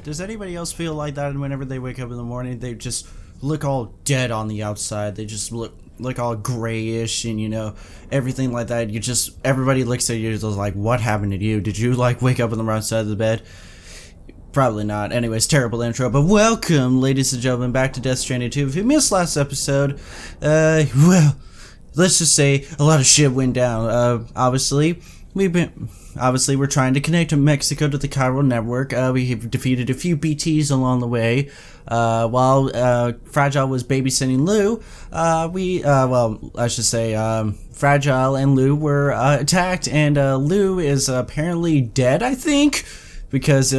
Does anybody else feel like that whenever they wake up in the morning? They just look all dead on the outside. They just look all grayish and, you know, everything like that. Everybody looks at you just like, what happened to you? Did you, like, wake up on the wrong side of the bed? Probably not. Anyways, terrible intro, but welcome, ladies and gentlemen, back to Death Stranding 2. If you missed last episode, well, let's just say a lot of shit went down. Obviously, we're trying to connect Mexico to the Cairo network. We have defeated a few BTs along the way. While Fragile was babysitting Lou, Fragile and Lou were attacked, and Lou is apparently dead, I think, because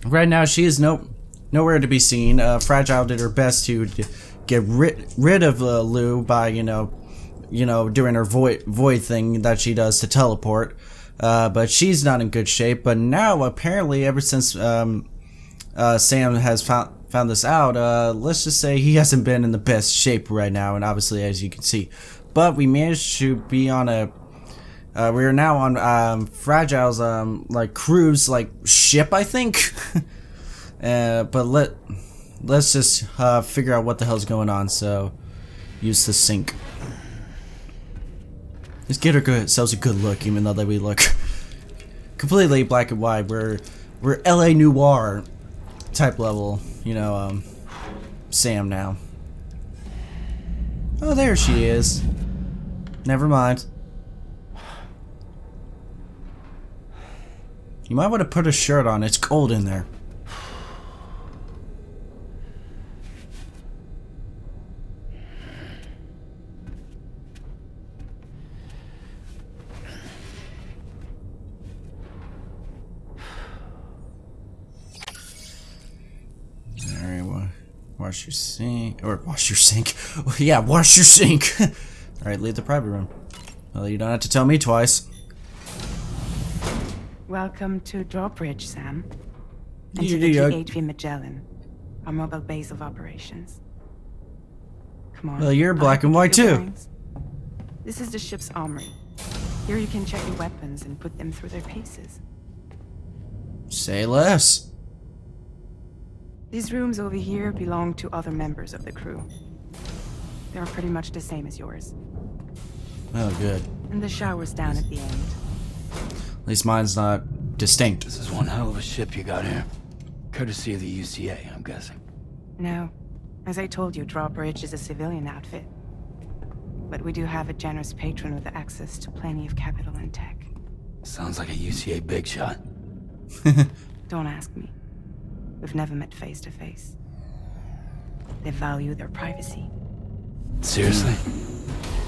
right now she is nowhere to be seen. Fragile did her best to get rid of Lou by doing her void thing that she does to teleport. But she's not in good shape. But now, apparently, ever since Sam has found this out, let's just say he hasn't been in the best shape right now, and obviously, as you can see. But we managed to be on we are now on Fragile's cruise ship, I think. But let's just figure out what the hell's going on. So use the sync. Let's get ourselves a good look, even though that we look completely black and white. We're LA Noir type level, Sam now. Oh, there she is. Never mind. You might want to put a shirt on. It's cold in there. Wash your sink. Yeah, wash your sink. Alright, leave the private room. Well, you don't have to tell me twice. Welcome to Drawbridge, Sam. And to the DHV Magellan, our mobile base of operations. Come on. Well, you're black and white too. This is the ship's armory. Here you can check your weapons and put them through their paces. Say less. These rooms over here belong to other members of the crew. They are pretty much the same as yours. Oh, good. And the shower's down at the end. At least mine's not distinct. This is one hell of a ship you got here. Courtesy of the UCA, I'm guessing. No. As I told you, Drawbridge is a civilian outfit. But we do have a generous patron with access to plenty of capital and tech. Sounds like a UCA big shot. Don't ask me. We've never met face to face. They value their privacy. Seriously?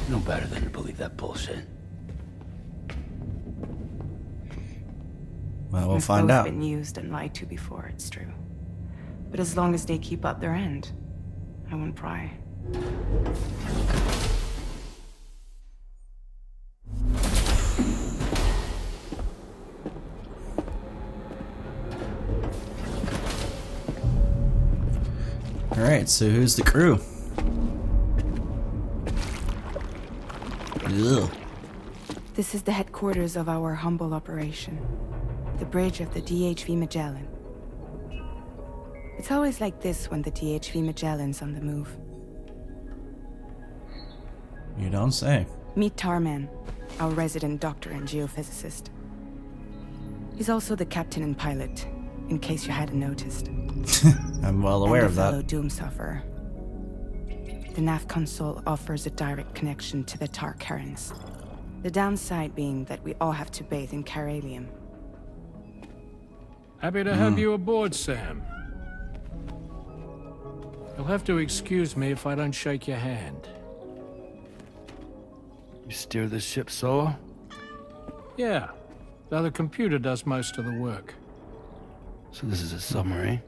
No better than to believe that bullshit. Well, we'll We've find both out. Been used and lied to before, it's true. But as long as they keep up their end, I won't pry. Alright, so who's the crew? Ugh. This is the headquarters of our humble operation. The bridge of the DHV Magellan. It's always like this when the DHV Magellan's on the move. You don't say. Meet Tarman, our resident doctor and geophysicist. He's also the captain and pilot, in case you hadn't noticed. I'm well aware of that. And a fellow Doomsufferer. The nav console offers a direct connection to the Tar currents. The downside being that we all have to bathe in Caralium. Happy to have you aboard, Sam. You'll have to excuse me if I don't shake your hand. You steer this ship solo? Yeah, though the computer does most of the work. So this is a submarine?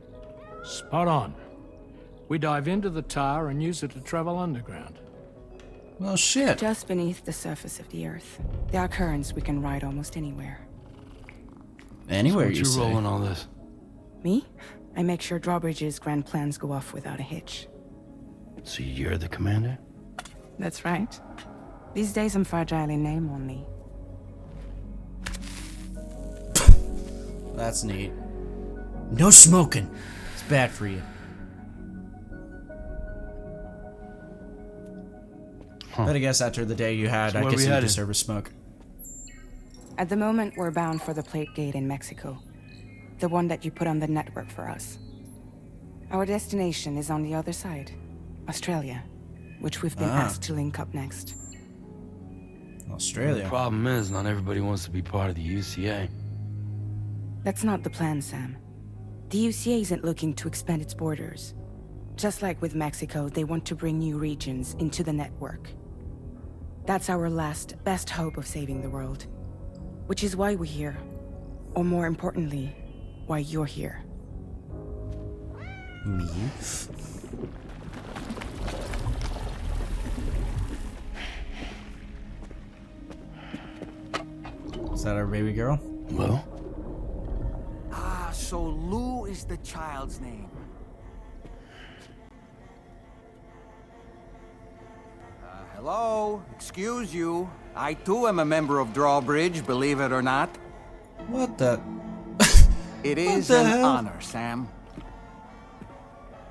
Spot on. We dive into the Tar and use it to travel underground. Well, shit. Just beneath the surface of the Earth, there are currents we can ride almost anywhere. Anywhere so you say. rolling all this? Me? I make sure Drawbridge's grand plans go off without a hitch. So you're the commander? That's right. These days I'm fragile in name only. That's neat. No smoking. It's bad for you. But I guess after the day you had, I guess you deserve a smoke. At the moment, we're bound for the plate gate in Mexico. The one that you put on the network for us. Our destination is on the other side. Australia. Which we've been asked to link up next. Australia. The problem is, not everybody wants to be part of the UCA. That's not the plan, Sam. The UCA isn't looking to expand its borders. Just like with Mexico, they want to bring new regions into the network. That's our last, best hope of saving the world. Which is why we're here. Or more importantly, why you're here. Me? Is that our baby girl? Well? So Lou is the child's name. Hello? Excuse you. I too am a member of Drawbridge, believe it or not. What the? It is the an hell? honor, Sam. Is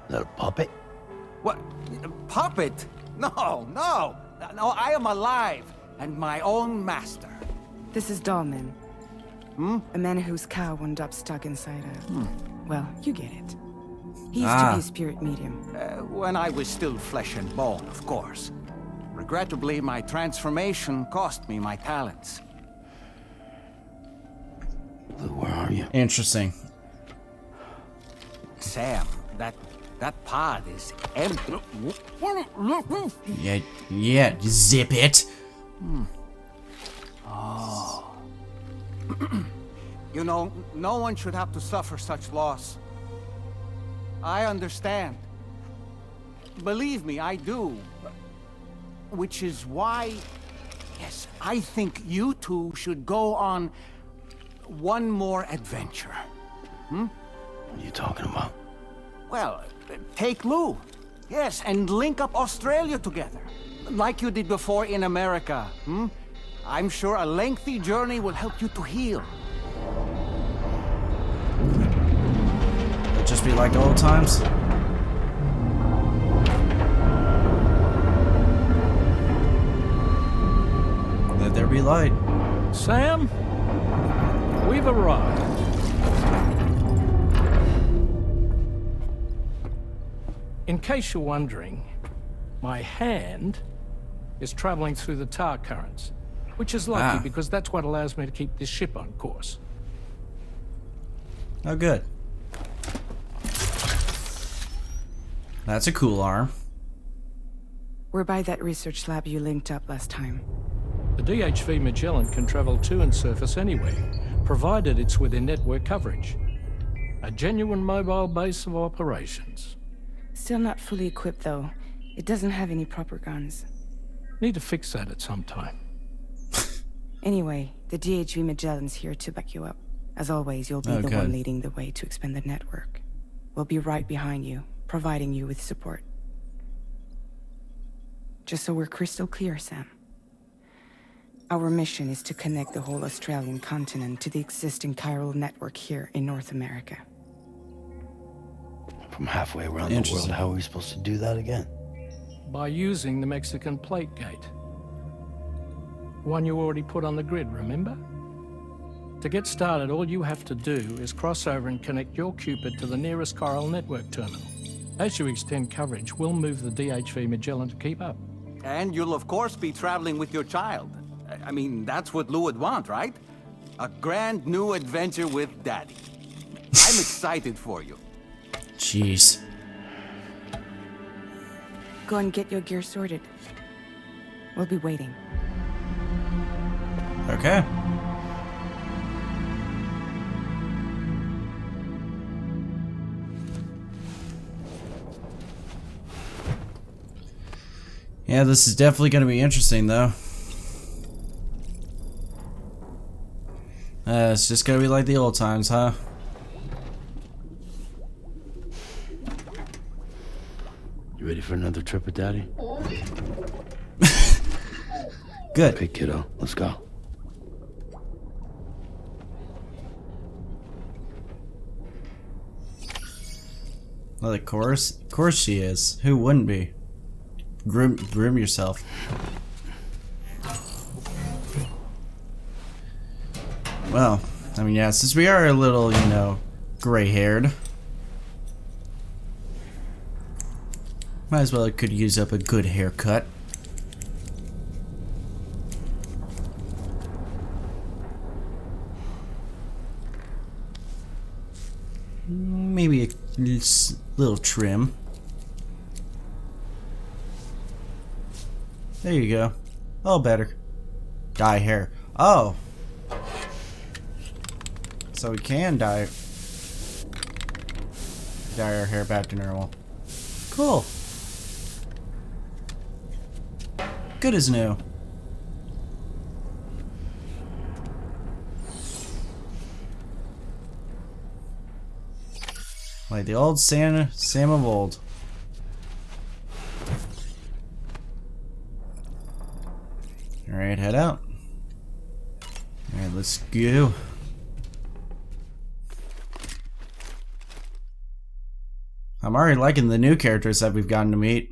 that a puppet? What? Puppet? No, no. No, I am alive and my own master. This is Dahlman. A man whose cow wound up stuck inside a... Well, you get it. He used to be a spirit medium. When I was still flesh and bone, of course. Regrettably, my transformation cost me my talents. Lou, where are you? Interesting. Sam, that pod is empty. Yeah, zip it. You know, no one should have to suffer such loss. I understand. Believe me, I do. Which is why, yes, I think you two should go on one more adventure. What are you talking about? Well, take Lou. Yes, and link up Australia together. Like you did before in America. I'm sure a lengthy journey will help you to heal. It'll just be like the old times. Let there be light. Sam, we've arrived. In case you're wondering, my hand is traveling through the tar currents, which is lucky because that's what allows me to keep this ship on course. Oh, good. That's a cool arm. We're by that research lab you linked up last time. The DHV Magellan can travel to and surface anywhere, provided it's within network coverage. A genuine mobile base of operations. Still not fully equipped, though. It doesn't have any proper guns. Need to fix that at some time. Anyway, the DHV Magellan's here to back you up. As always, you'll be the good. one leading the way to expand the network. We'll be right behind you, providing you with support. Just so we're crystal clear, Sam. Our mission is to connect the whole Australian continent to the existing chiral network here in North America. From halfway around the world, Interesting. how are we supposed to do that again? By using the Mexican plate gate. One you already put on the grid, remember? To get started, all you have to do is cross over and connect your Cupid to the nearest chiral network terminal. As you extend coverage, we'll move the DHV Magellan to keep up. And you'll of course be traveling with your child. I mean, that's what Lou would want, right? A grand new adventure with Daddy. I'm excited for you. Jeez. Go and get your gear sorted. We'll be waiting. Okay. Yeah, this is definitely going to be interesting, though. It's just going to be like the old times, huh? You ready for another trip with Daddy? Good. Okay, kiddo, let's go. Well, of course she is. Who wouldn't be? Groom yourself. Well, I mean, yeah, since we are a little, you know, gray-haired, might as well could use up a good haircut. Maybe a little trim. There you go. Oh, better. Dye hair. Oh. So we can dye our hair back to normal. Cool. Good as new. Like the old Sam of old. Alright, head out. Alright, let's go. I'm already liking the new characters that we've gotten to meet.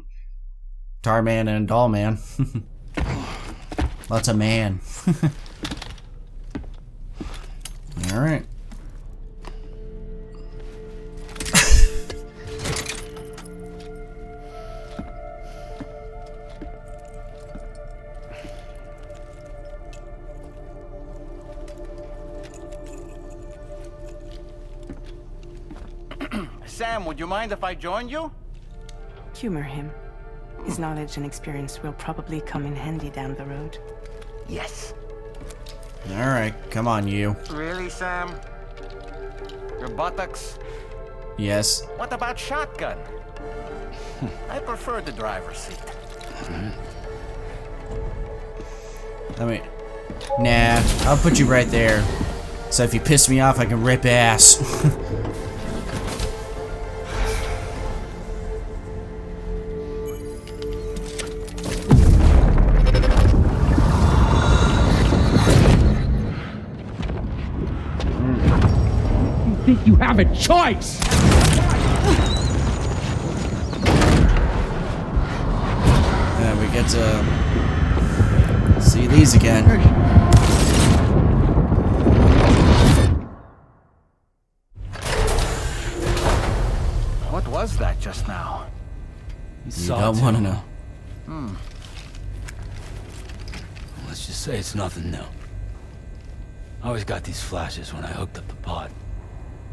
Tarman and Dollman. Lots of man. Alright. Sam, would you mind if I joined you? Humor him. His knowledge and experience will probably come in handy down the road. Yes. Alright, come on, you. Really, Sam? Your buttocks? Yes. What about shotgun? I prefer the driver's seat. I mean, nah, I'll put you right there. So if you piss me off, I can rip ass. Think you have a choice? We get to see these again. What was that just now? You don't want to know. Let's just say it's nothing new. I always got these flashes when I hooked up the pod.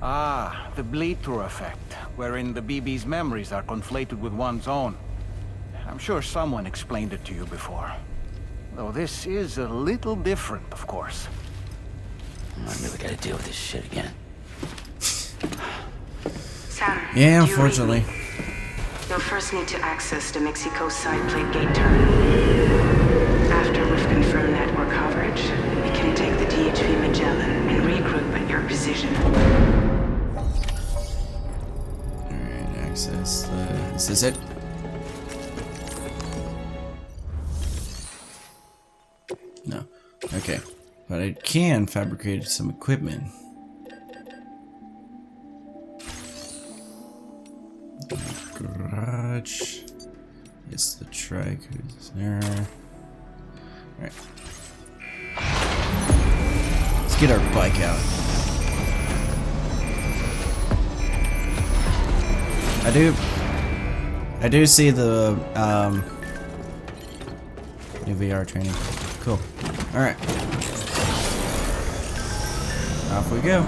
Ah, the bleed-through effect, wherein the BB's memories are conflated with one's own. I'm sure someone explained it to you before. Though this is a little different, of course. I really gotta deal with this shit again. Sam, Yeah, do you read unfortunately. me? You'll first need to access the Mexico side plate gate terminal. After we've confirmed network coverage, we can take the DHV Magellan and regroup at your position. Alright, access the... This is it? No. Okay. But I can fabricate some equipment. Garage. Yes, the trike is there. Alright. Let's get our bike out. I do see the new VR training. Cool. Alright. Off we go.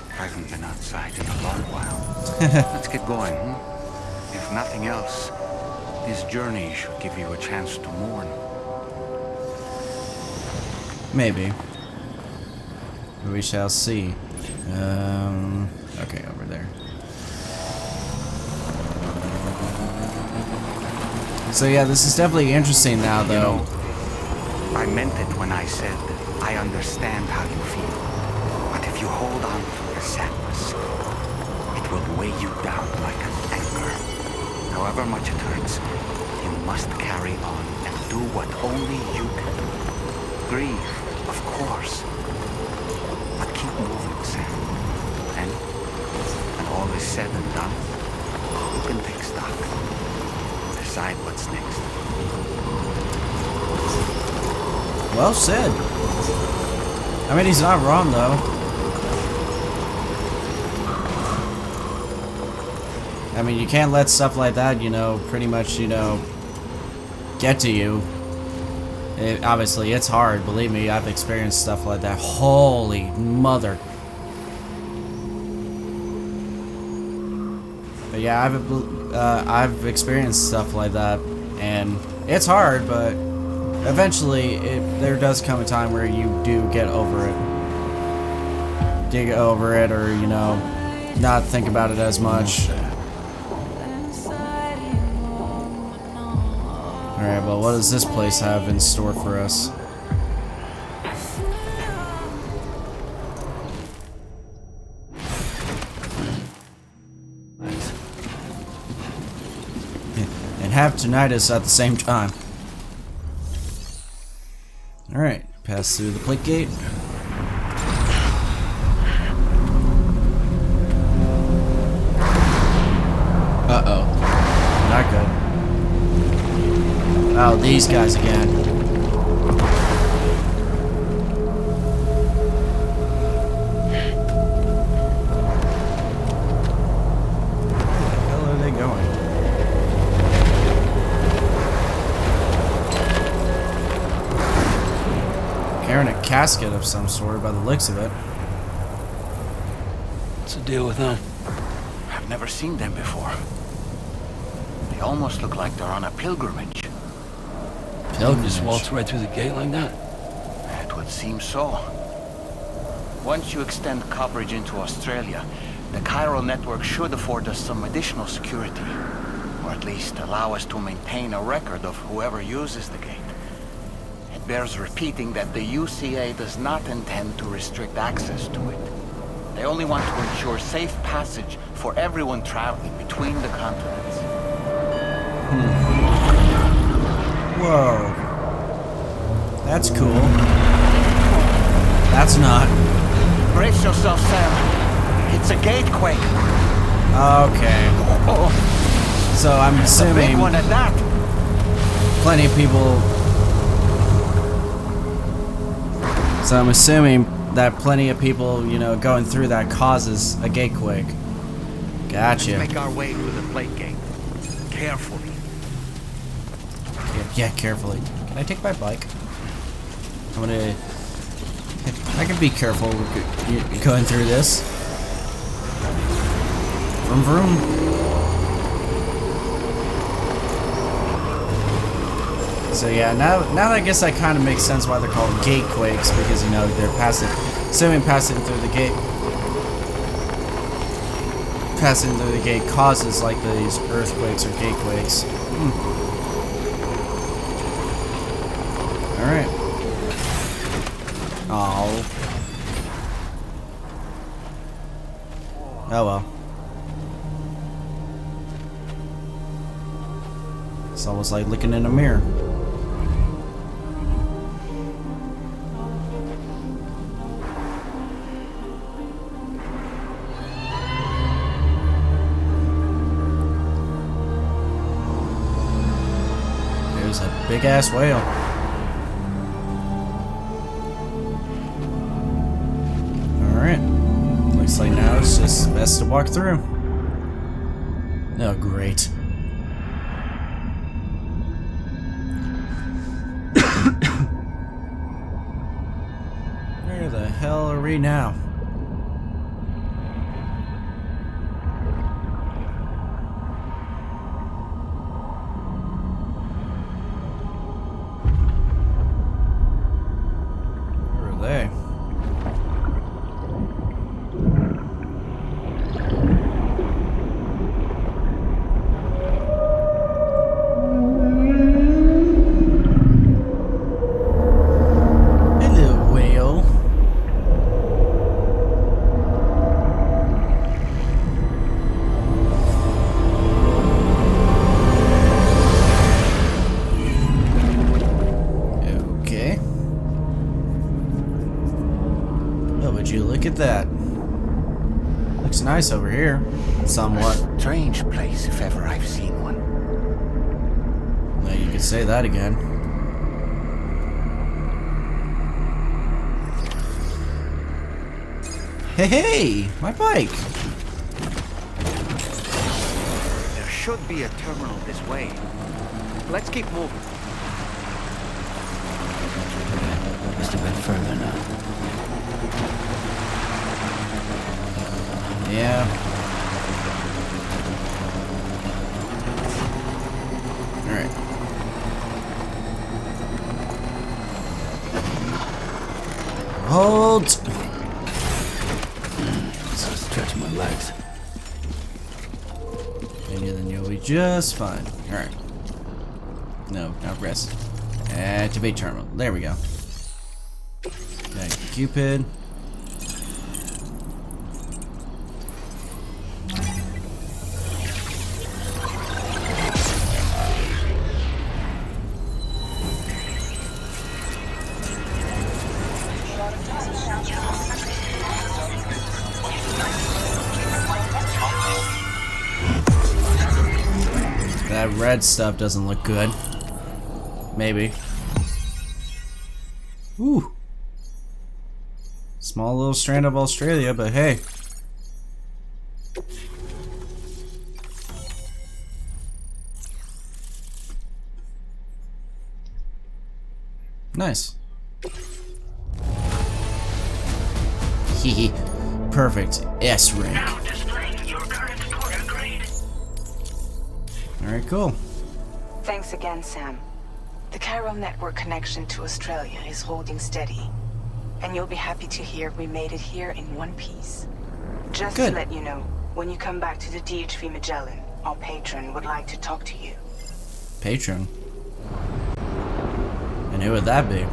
Haven't been outside in a long while. Let's get going, If nothing else, this journey should give you a chance to mourn. Maybe. We shall see. Okay, over there. So yeah, this is definitely interesting now, though. I meant it when I said I understand how you feel. But if you hold on to your sadness, it will weigh you down like an anchor. However much it hurts, you must carry on and do what only you can do. Grieve, of course. But keep moving, Sam. And when all is said and done, you can take stock. Decide what's next. Well said. I mean, he's not wrong, though. I mean, you can't let stuff like that, you know, pretty much, you know, get to you. Obviously, it's hard. Believe me, I've experienced stuff like that. Holy mother. But yeah, I've experienced stuff like that, and it's hard, but eventually, there does come a time where you do get over it. Dig over it, or, you know, not think about it as much. Alright, well, what does this place have in store for us? And have tinnitus at the same time. Alright, pass through the plate gate. Uh-oh. Not good. Oh, these guys again. Where the hell are they going? Carrying a casket of some sort by the looks of it. What's the deal with them? I've never seen them before. They almost look like they're on a pilgrimage. Just waltz right through the gate like that? It would seem so. Once you extend coverage into Australia, the chiral network should afford us some additional security. Or at least allow us to maintain a record of whoever uses the gate. It bears repeating that the UCA does not intend to restrict access to it. They only want to ensure safe passage for everyone traveling between the continents. Whoa. That's cool. That's not. Brace yourself, Sam. It's a gatequake. Okay. Oh, So I'm a big assuming one at that. plenty of people. So I'm assuming that plenty of people, you know, going through that causes a gatequake. Let's Gotcha. make our way through the plate gate. Carefully. Yeah, carefully. Can I take my bike? I'm gonna. I can be careful going through this. Vroom vroom. So yeah, now I guess that kind of makes sense why they're called gatequakes, because you know they're passing through the gate. Passing through the gate causes like these earthquakes or gatequakes. Alright. Oh. Oh well. It's almost like looking in a mirror. There's a big ass whale. Looks like now it's just best to walk through. Oh, great. Where the hell are we now? Where are they? would you look at that? Looks nice over here. Somewhat. Strange place if ever I've seen one. Well, you could say that again. Hey, my bike! There should be a terminal this way. Let's keep moving. Just a bit further now. Yeah. Alright. Hold! So stretch my legs. And then you'll be just fine. Alright. No, not rest. Activate terminal. There we go. Okay, Cupid. That red stuff doesn't look good. Maybe. Ooh. Small little strand of Australia, but hey. Nice. Hehe. Perfect. S rank. Alright, cool. Thanks again, Sam. The chiral network connection to Australia is holding steady. And you'll be happy to hear we made it here in one piece. Just Good. to let you know, when you come back to the DHV Magellan, our patron would like to talk to you. Patron. And who would that be?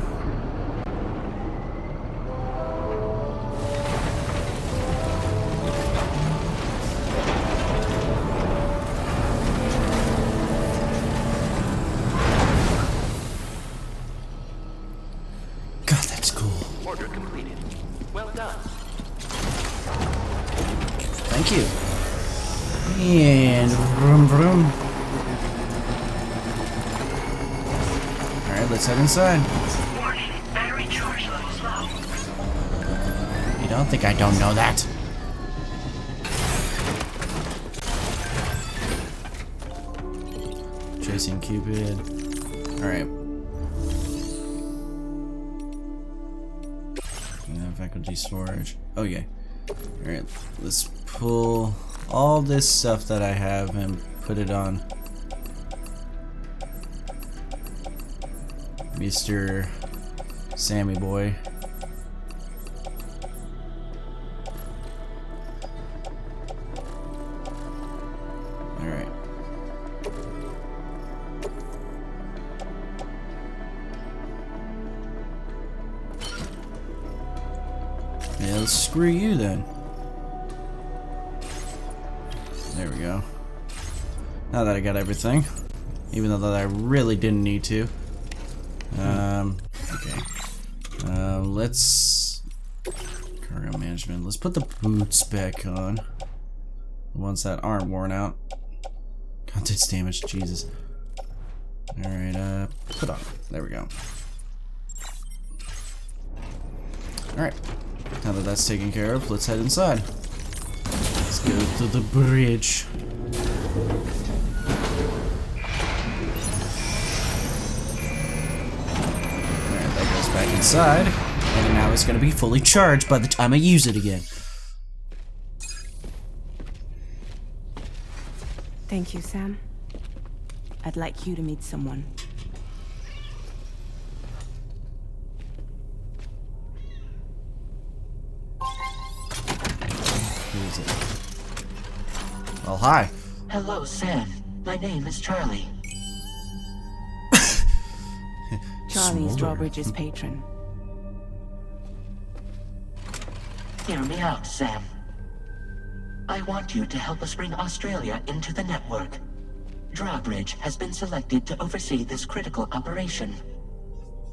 God, that's cool. Order completed. Well done. Thank you. And vroom vroom. Alright, let's head inside. Warning, battery charge levels low. You don't think I don't know that? Chasing Cupid. Alright. Faculty storage. Oh yeah. Alright, let's pull all this stuff that I have and put it on Mr. Sammy Boy. Alright. Yeah, let's screw you then. There we go. Now that I got everything. Even though that I really didn't need to. Okay. Let's... Cargo management. Let's put the boots back on. The ones that aren't worn out. Contents damage, Jesus. Alright, put on. There we go. Alright. Now that that's taken care of, let's head inside. Let's go to the bridge. Alright, that goes back inside. And now it's gonna be fully charged by the time I use it again. Thank you, Sam. I'd like you to meet someone. Who is it? Oh, hi. Hello, Sam. My name is Charlie. Charlie's Smolder. Drawbridge's patron. Hear me out, Sam. I want you to help us bring Australia into the network. Drawbridge has been selected to oversee this critical operation.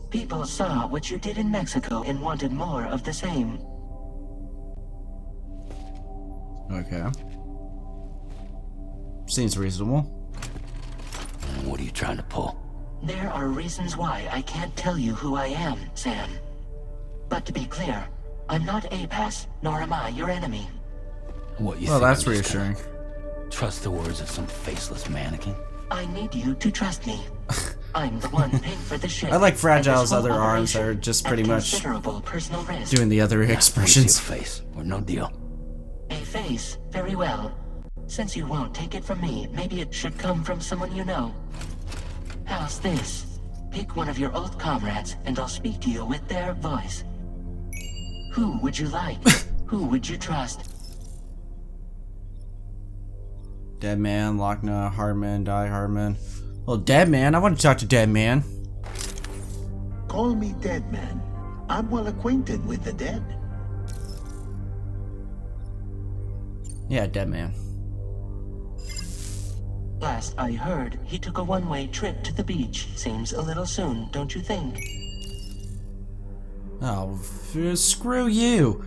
People saw what you did in Mexico and wanted more of the same. Okay. Seems reasonable. And what are you trying to pull? There are reasons why I can't tell you who I am, Sam. But to be clear, I'm not APAS, nor am I your enemy. What, you Well, think that's I'm just reassuring. gonna trust the words of some faceless mannequin? I need you to trust me. I'm the one paying for the ship. I like and Fragile's this whole other arms that are operation just at pretty much considerable personal risk. doing the other Let me expressions. see a face, or no deal. A face, very well. Since you won't take it from me, maybe it should come from someone you know. How's this? Pick one of your old comrades, and I'll speak to you with their voice. Who would you like? Who would you trust? Dead Man, Lochna, Hardman, Die Hardman. Well, Dead Man. I want to talk to Dead Man. Call me Dead Man. I'm well acquainted with the dead. Yeah, Dead Man. Last I heard, he took a one-way trip to the beach. Seems a little soon, don't you think? Oh, screw you.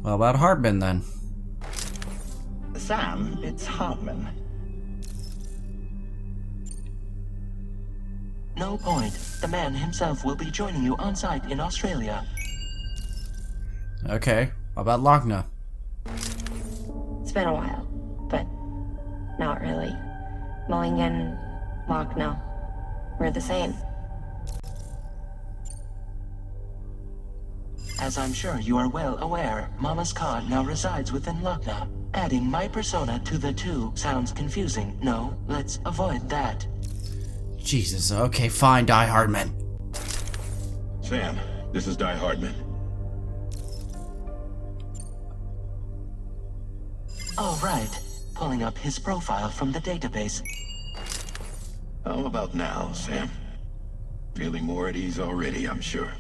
What about Hardman then? Sam, it's Hartman. No point. The man himself will be joining you on site in Australia. Okay. What about Lochna? It's been a while, but not really. Mulligan, Lochna, we're the same. As I'm sure you are well aware, Mama's car now resides within Lochna. Adding my persona to the two sounds confusing. No, let's avoid that. Jesus. Okay, fine, Die Hardman. Sam, this is Die Hardman. All right. Pulling up his profile from the database. How about now, Sam? Feeling more at ease already, I'm sure.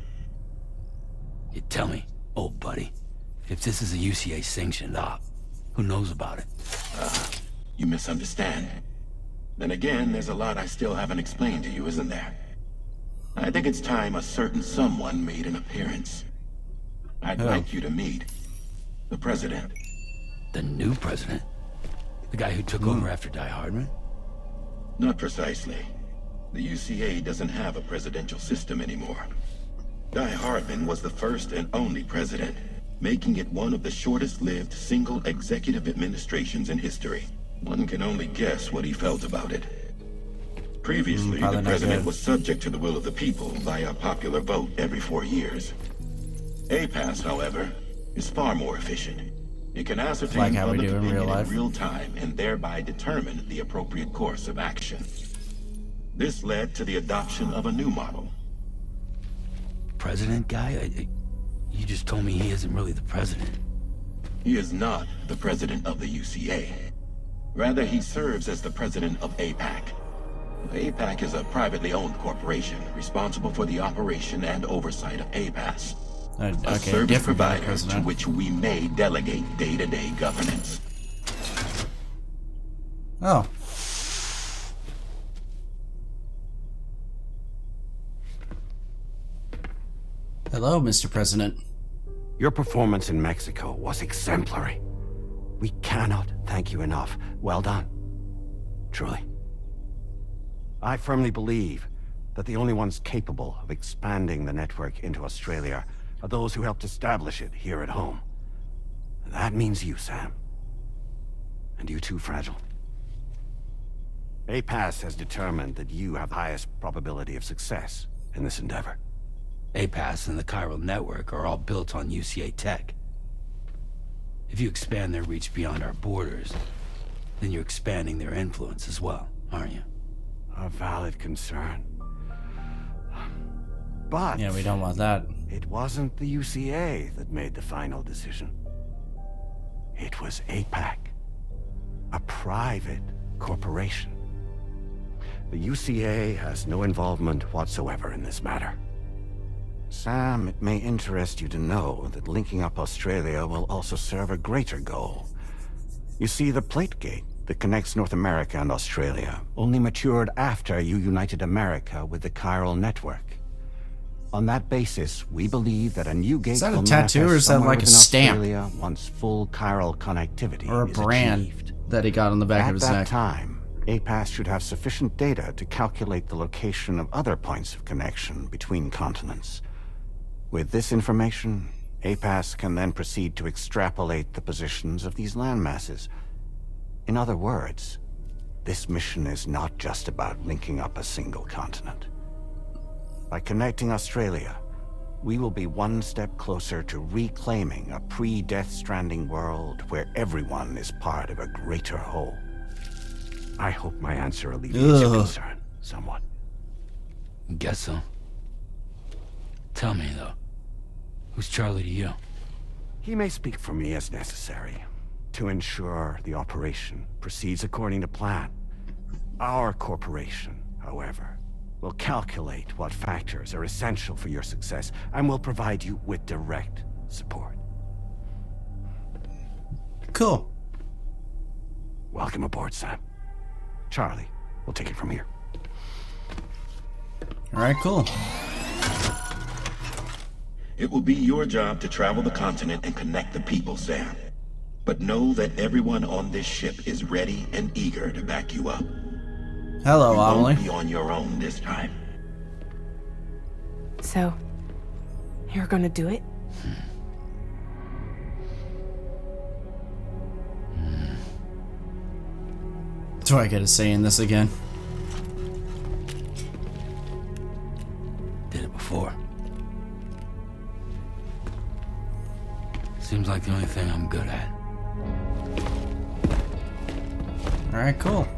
You tell me, old buddy, if this is a UCA sanctioned op, who knows about it? You misunderstand. Then again, there's a lot I still haven't explained to you, isn't there? I think it's time a certain someone made an appearance. I'd like you to meet the president. The new president? The guy who took over after Die Hardman? Not precisely. The UCA doesn't have a presidential system anymore. Die Hardman was the first and only president, making it one of the shortest-lived single executive administrations in history. One can only guess what he felt about it. Previously, the president was subject to the will of the people via a popular vote every 4 years. APAS, however, is far more efficient. It can ascertain Like how we public do in opinion real life. in real time and thereby determine the appropriate course of action. This led to the adoption of a new model. President guy? You just told me he isn't really the president. He is not the president of the UCA. Rather, he serves as the president of APAC. APAC is a privately owned corporation responsible for the operation and oversight of APAS. A Okay, service different provider to president. which we may delegate day-to-day governance. Oh. Hello, Mr. President. Your performance in Mexico was exemplary. We cannot thank you enough. Well done. Truly. I firmly believe that the only ones capable of expanding the network into Australia are those who helped establish it here at home. That means you, Sam. And you too, Fragile. APAS has determined that you have the highest probability of success in this endeavor. APAS and the chiral network are all built on UCA tech. If you expand their reach beyond our borders, then you're expanding their influence as well, aren't you? A valid concern. But Yeah, we don't want that. it wasn't the UCA that made the final decision. It was APAC, a private corporation. The UCA has no involvement whatsoever in this matter. Sam, it may interest you to know that linking up Australia will also serve a greater goal. You see, the plate gate that connects North America and Australia only matured after you united America with the chiral network. On that basis, we believe that a new gate Is that a will tattoo, or is that somewhere like a within stamp? Australia once full chiral connectivity Or a is brand achieved. that he got on the back of his At that neck. time, APAS should have sufficient data to calculate the location of other points of connection between continents. With this information, APAS can then proceed to extrapolate the positions of these landmasses. In other words, this mission is not just about linking up a single continent. By connecting Australia, we will be one step closer to reclaiming a pre-Death Stranding world where everyone is part of a greater whole. I hope my answer alleviates your concern somewhat. Guess so. Tell me, though. Who's Charlie to you? He may speak for me as necessary to ensure the operation proceeds according to plan. Our corporation, however, will calculate what factors are essential for your success and will provide you with direct support. Cool. Welcome aboard, Sam. Charlie, we'll take it from here. Alright, cool. It will be your job to travel the continent and connect the people, Sam. But know that everyone on this ship is ready and eager to back you up. Hello, You Amelie. won't be on your own this time. So, you're gonna do it? Do I get a say in this again? Did it before. Seems like the only thing I'm good at. Alright, cool.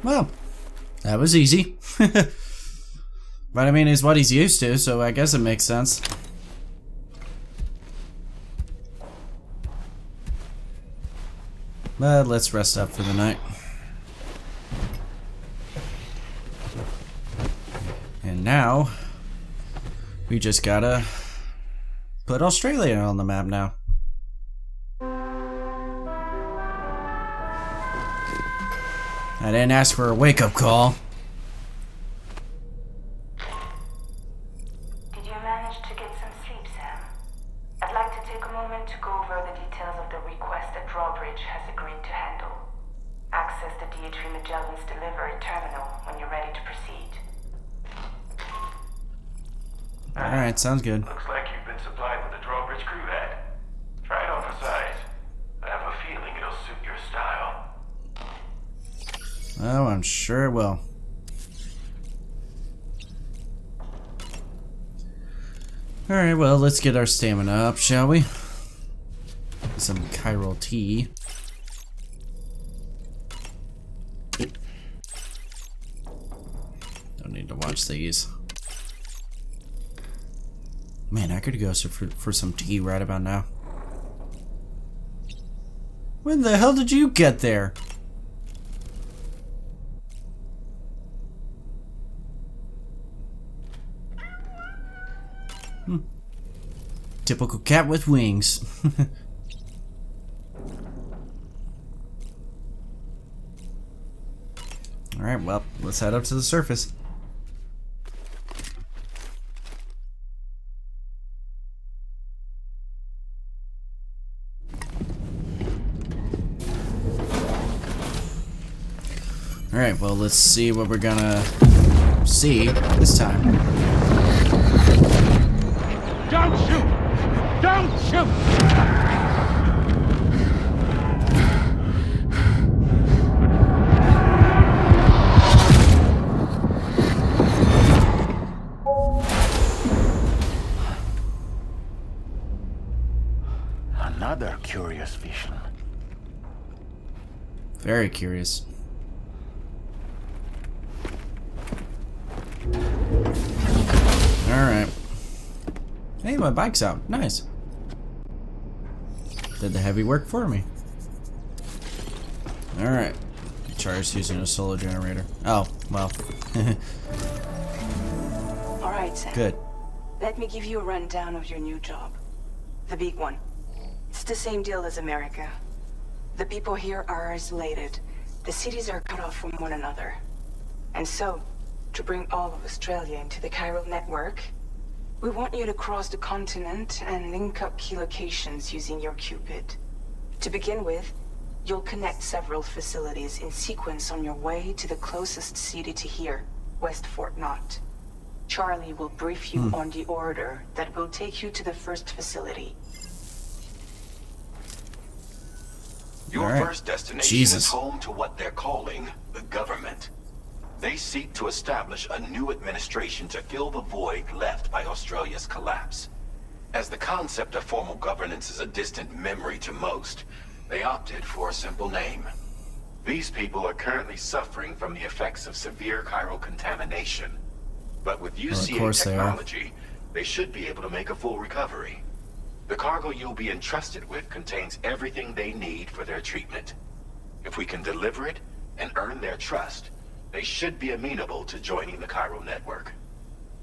Well, that was easy. But I mean, it's what he's used to, so I guess it makes sense. But let's rest up for the night. And now, we just gotta put Australia on the map now. I didn't ask for a wake-up call. Did you manage to get some sleep, Sam? I'd like to take a moment to go over the details of the request that Drawbridge has agreed to handle. Access the D3 Magellan's delivery terminal when you're ready to proceed. Alright, sounds good. Looks like you've been supplied with the Drawbridge crew head. Try it on for size. I have a feeling it'll suit your style. Oh, I'm sure it will. Alright, well, let's get our stamina up, shall we? Some chiral tea. Don't need to watch these. Man, I could go for some tea right about now. When the hell did you get there? Typical cat with wings. Alright, well, let's head up to the surface. Alright, well, let's see what we're gonna see this time. Don't shoot! Don't shoot! Another curious vision. Very curious. Alright. Hey, my bike's out. Nice. Did the heavy work for me. Alright. Charged using a solar generator. Oh, well. Alright, Sam. Good. Let me give you a rundown of your new job. The big one. It's the same deal as America. The people here are isolated. The cities are cut off from one another. And so, to bring all of Australia into the chiral network, we want you to cross the continent and link up key locations using your Cupid. To begin with, you'll connect several facilities in sequence on your way to the closest city to here, West Fort Knott. Charlie will brief you on the order that will take you to the first facility. Your All right. first destination Jesus. is home to what they're calling the government. They seek to establish a new administration to fill the void left by Australia's collapse. As the concept of formal governance is a distant memory to most, they opted for a simple name. These people are currently suffering from the effects of severe chiral contamination. But with UCA technology, they should be able to make a full recovery. The cargo you'll be entrusted with contains everything they need for their treatment. If we can deliver it and earn their trust, they should be amenable to joining the chiral network.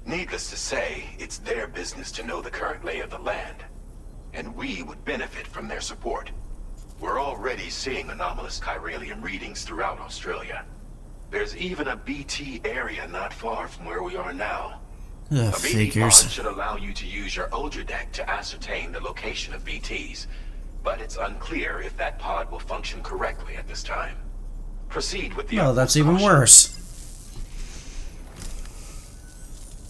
Needless to say, it's their business to know the current lay of the land, and we would benefit from their support. We're already seeing anomalous chiralium readings throughout Australia. There's even a BT area not far from where we are now. A BT pod should allow you to use your Ultra deck to ascertain the location of BTs, but it's unclear if that pod will function correctly at this time. Proceed with the Oh, that's even worse.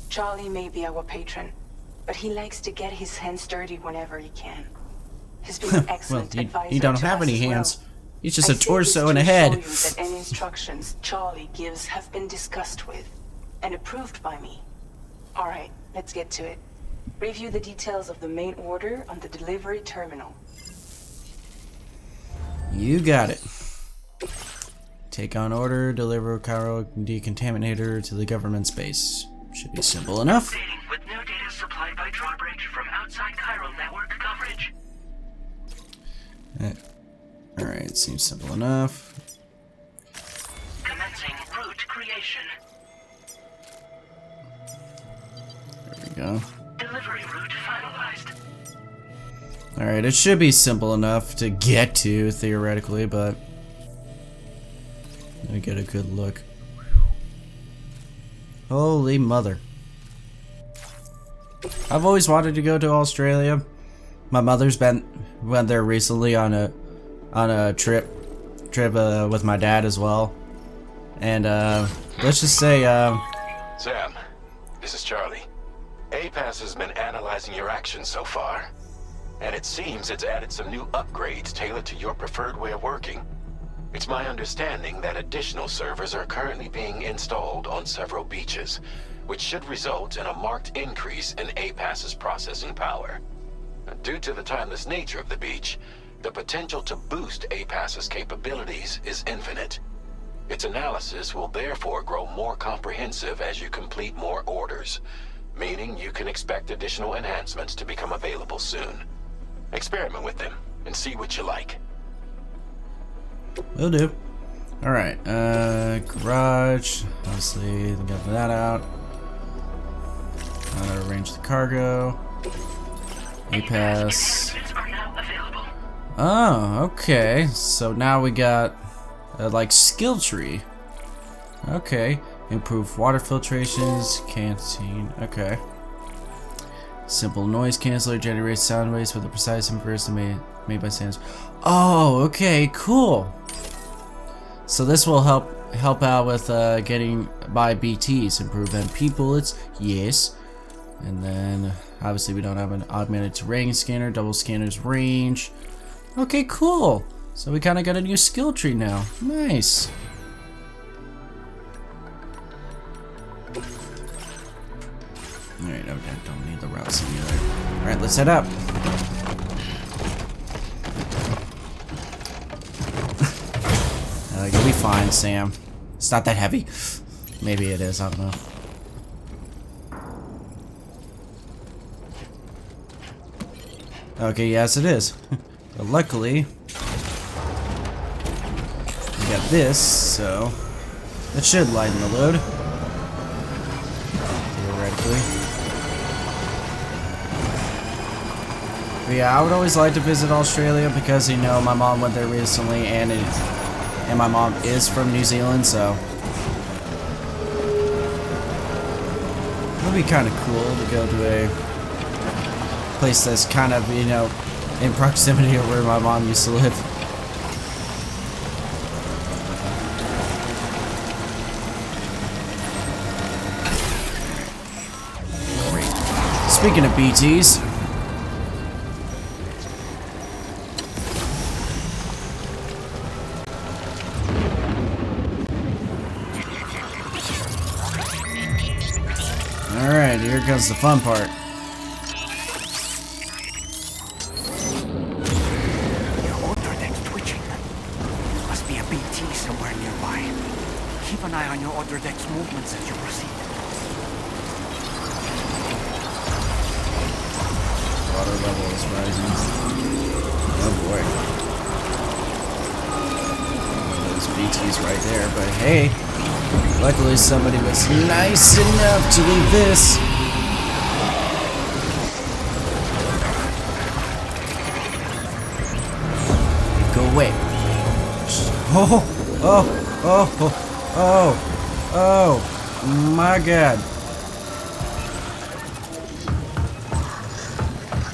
Charlie may be our patron, but he likes to get his hands dirty whenever he can. He's been an excellent advisor. He don't to have us any as well. hands. He's just I a say torso this and a to head. assure you that any instructions Charlie gives have been discussed with and approved by me. All right, let's get to it. Review the details of the main order on the delivery terminal. You got it. Take on order, deliver chiral decontaminator to the government's base. Should be simple enough. Updating with new data supplied by drawbridge from outside chiral network coverage. Alright, seems simple enough. Commencing route creation. There we go. Delivery route finalized. Alright, it should be simple enough to get to, theoretically, but let me get a good look. Holy mother. I've always wanted to go to Australia. My mother's went there recently on a trip with my dad as well. And let's just say Sam, this is Charlie. APAS has been analyzing your actions so far, and it seems it's added some new upgrades tailored to your preferred way of working. It's my understanding that additional servers are currently being installed on several beaches, which should result in a marked increase in APAS's processing power. Due to the timeless nature of the beach, the potential to boost APAS's capabilities is infinite. Its analysis will therefore grow more comprehensive as you complete more orders, meaning you can expect additional enhancements to become available soon. Experiment with them and see what you like. will do. Alright, garage. Obviously, got that out. Arrange the cargo. APAS. Oh, okay. So now we got like skill tree. Okay. Improve water filtrations, canteen. Okay. Simple noise canceller generates sound waves with a precise inverse made by sounds. Oh, okay, cool. So this will help out with getting by BTs, improve MP bullets. Yes. And then obviously we don't have an augmented terrain scanner, double scanners range. Okay, cool. So we kind of got a new skill tree now. Nice. Alright, I don't need the route simulator. Alright, let's head up. You'll be fine, Sam. It's not that heavy. Maybe it is, I don't know. Okay, yes it is. But luckily, we got this, so that should lighten the load. Theoretically. But yeah, I would always like to visit Australia because, you know, my mom went there recently and my mom is from New Zealand, so It'd be kind of cool to go to a place that's kind of, you know, in proximity of where my mom used to live. Speaking of BTs, alright, here comes the fun part. Your order deck's twitching. Must be a BT somewhere nearby. Keep an eye on your order deck's movements as you proceed. Water level is rising. Oh boy. Those BTs right there, but hey, luckily somebody was nice enough to leave this. Go away. Oh, oh, oh, oh, oh, my God.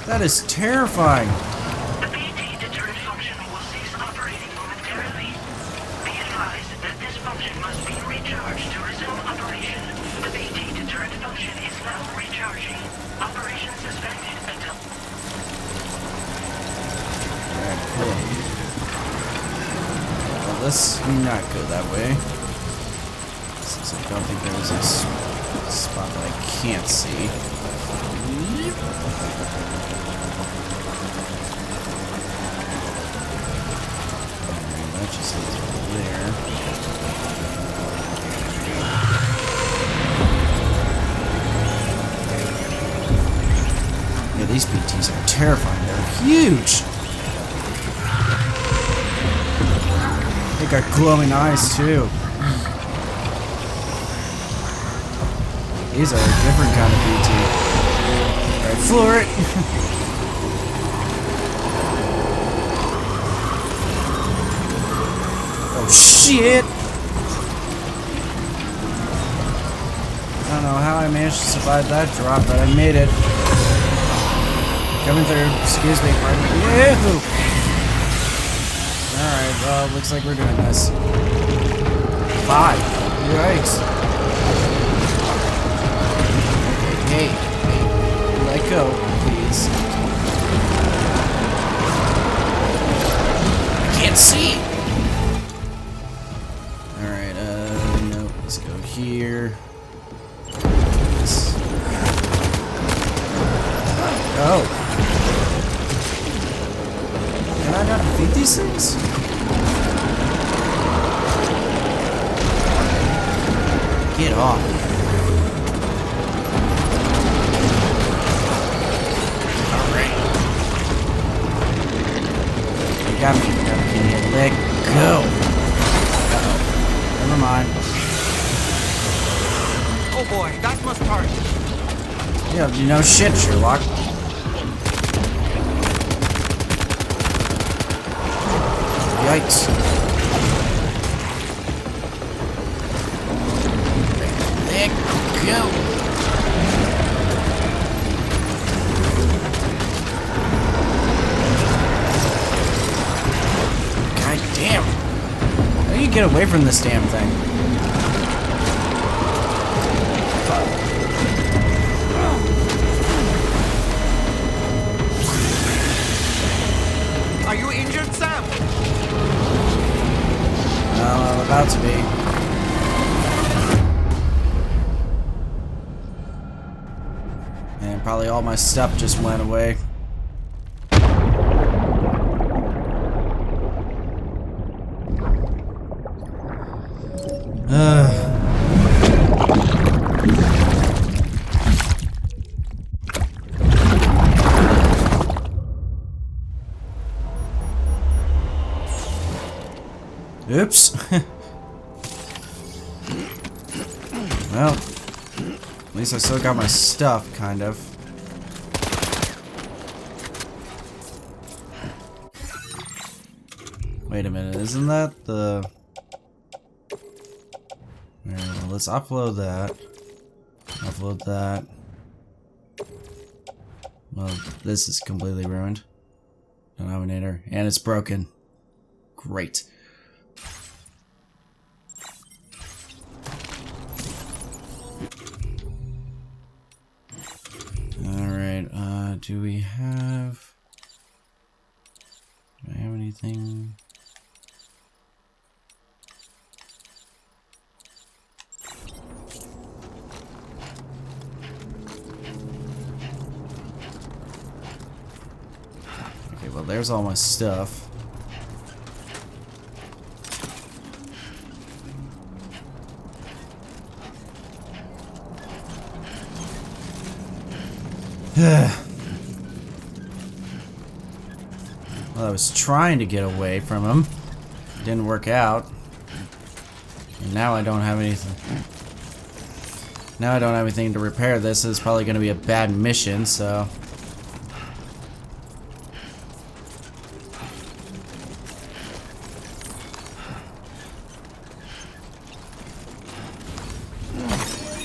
That is terrifying. The BT deterrent function will cease operating momentarily. Be advised that this function must be recharged to resume operation. The BT deterrent function is now recharging. Operation suspended until... Alright, cool. Well, let's not go that way. Since I don't think there's a spot that I can't see. That just leads over there. Yeah, these BTs are terrifying. They're huge. They got glowing eyes too. These are a different kind of BT. Alright, floor it. Oh shit! I don't know how I managed to survive that drop, but I made it. Coming through. Excuse me, pardon me. Yahoo! Alright, well, looks like we're doing this. 5. Yikes. Hey, let go, please. I can't see! Alright, no, let's go here. Oh. Can I not defeat these things? Get off. Alright. You got me. Let go. Uh-oh. Never mind. Oh boy, that must hurt. Yeah, you know shit, Sherlock. Yikes. Let go. God damn. How do you get away from this damn thing? Are you injured, Sam? I'm about to be. And probably all my stuff just went away. Oops. Well, at least I still got my stuff, kind of. Wait a minute, isn't that the... Alright, well, let's upload that. Offload that. Well, this is completely ruined. Denominator. And it's broken. Great. Alright, do I have anything? Okay, well there's all my stuff. Well, I was trying to get away from him. It didn't work out. And now I don't have anything. Now I don't have anything to repair this. It's probably going to be a bad mission, so...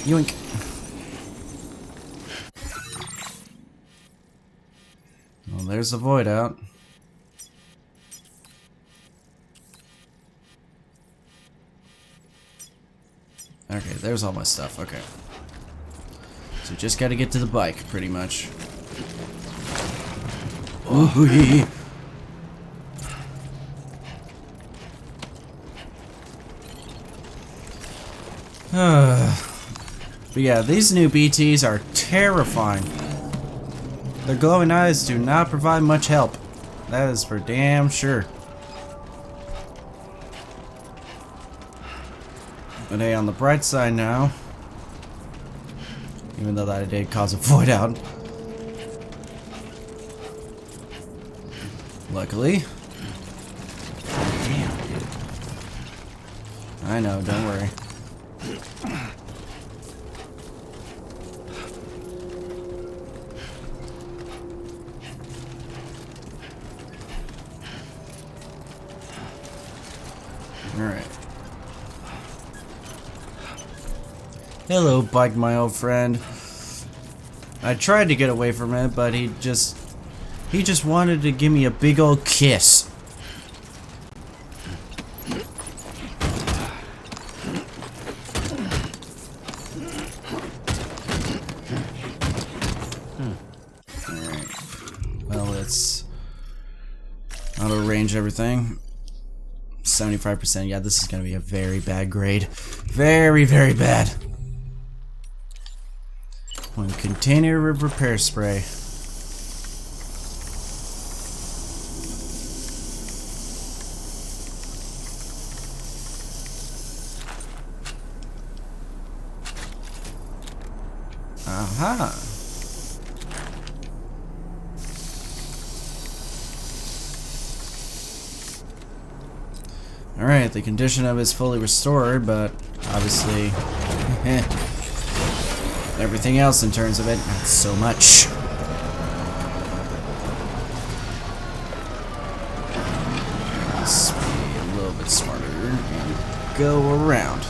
Yoink. Well, there's the void out. Okay, there's all my stuff. Okay. So just gotta get to the bike, pretty much. Ooh-wee. But yeah, these new BTs are terrifying. Their glowing eyes do not provide much help. That is for damn sure. But hey, on the bright side now, even though that did cause a void out, luckily. Damn, dude. I know, don't worry. Alright. Hello, Bike, my old friend. I tried to get away from it, but he just wanted to give me a big old kiss. Alright. Well, let's auto-range everything. 75%. Yeah, this is gonna be a very bad grade. Very, very bad. One container of repair spray. Aha. Alright, the condition of it is fully restored, but obviously everything else in terms of it, not so much. Let's be a little bit smarter and go around.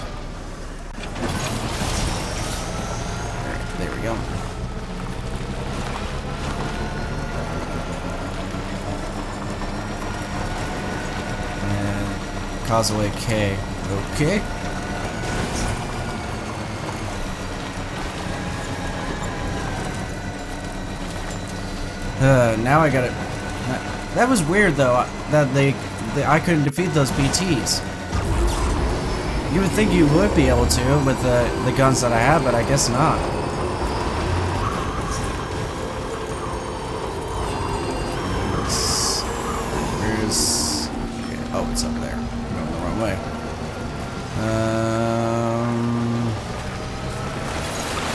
Alright, there we go. And Causeway K. Okay. Now I got it. That was weird though, that I couldn't defeat those BTs. You would think you would be able to with the guns that I have, but I guess not. There's... Okay, oh, it's up there. I'm going the wrong way.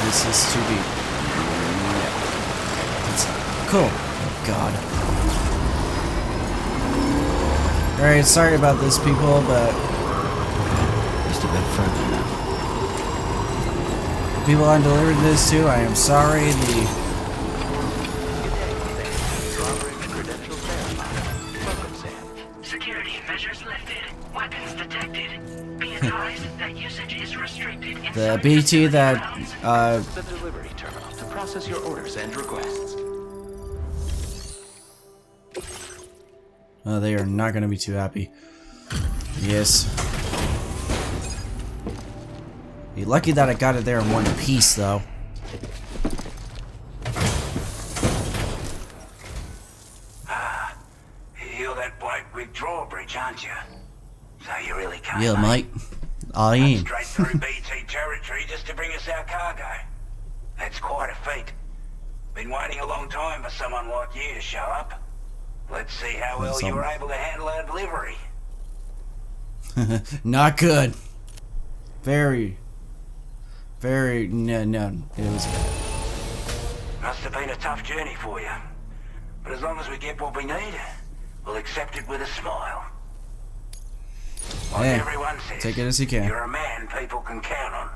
This is too deep. Yeah. That's cool. Oh, God. Alright, sorry about this, people, but... Just a bit further now. The people I'm delivering this to, I am sorry. Security measures lifted. Weapons detected. Be advised that usage is restricted in The BT that the delivery terminal to process your orders and requests. they are not going to be too happy. Yes. Be lucky that I got it there in one piece, though. You're that bloke with drawbridge, aren't you? So you really can't. Yeah, mate. I am. Straight through BT territory just to bring us our cargo. That's quite a feat. Been waiting a long time for someone like you to show up. Let's see how well you were able to handle our delivery. Not good. Very, no. It was. Must have been a tough journey for you. But as long as we get what we need, we'll accept it with a smile. Like everyone says, take it as you can. You're a man people can count on.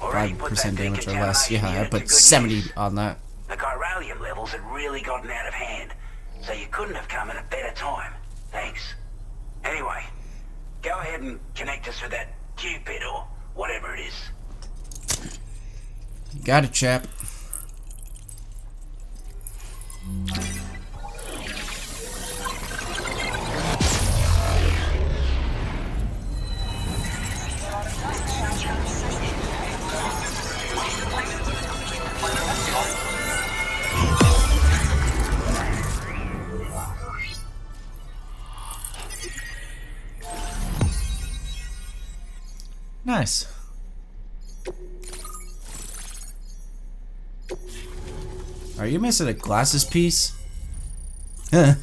Already 5% damage or less. Yeah, I put 70 on that. The chiralium levels had really gotten out of hand, so you couldn't have come at a better time. Thanks. Anyway, go ahead and connect us with that Cupid or whatever it is. Got it, chap. Nice. Are you missing a glasses piece? Huh.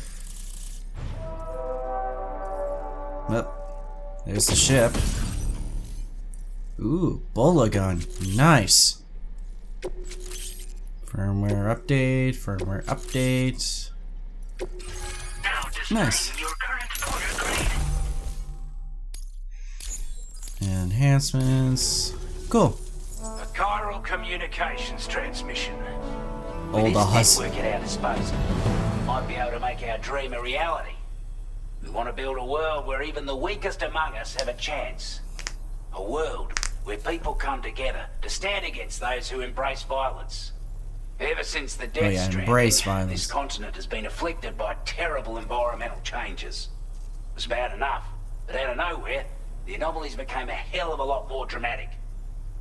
Well, there's the ship. Ooh, bola gun. Nice. Firmware update. Nice. Enhancements. Cool. A chiral communications transmission. Old Oz. Work at our disposal. Might be able to make our dream a reality. We want to build a world where even the weakest among us have a chance. A world where people come together to stand against those who embrace violence. Ever since the death Stranding, this continent has been afflicted by terrible environmental changes. It was bad enough, but out of nowhere, the anomalies became a hell of a lot more dramatic.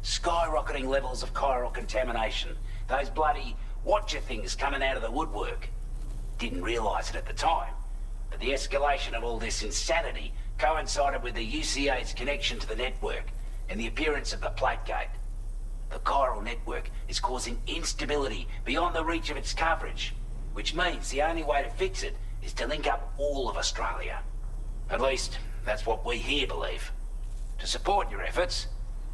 Skyrocketing levels of chiral contamination. Those bloody watcher things coming out of the woodwork. Didn't realize it at the time, but the escalation of all this insanity coincided with the UCA's connection to the network and the appearance of the plate gate. The chiral network is causing instability beyond the reach of its coverage, which means the only way to fix it is to link up all of Australia. At least, that's what we here believe. To support your efforts,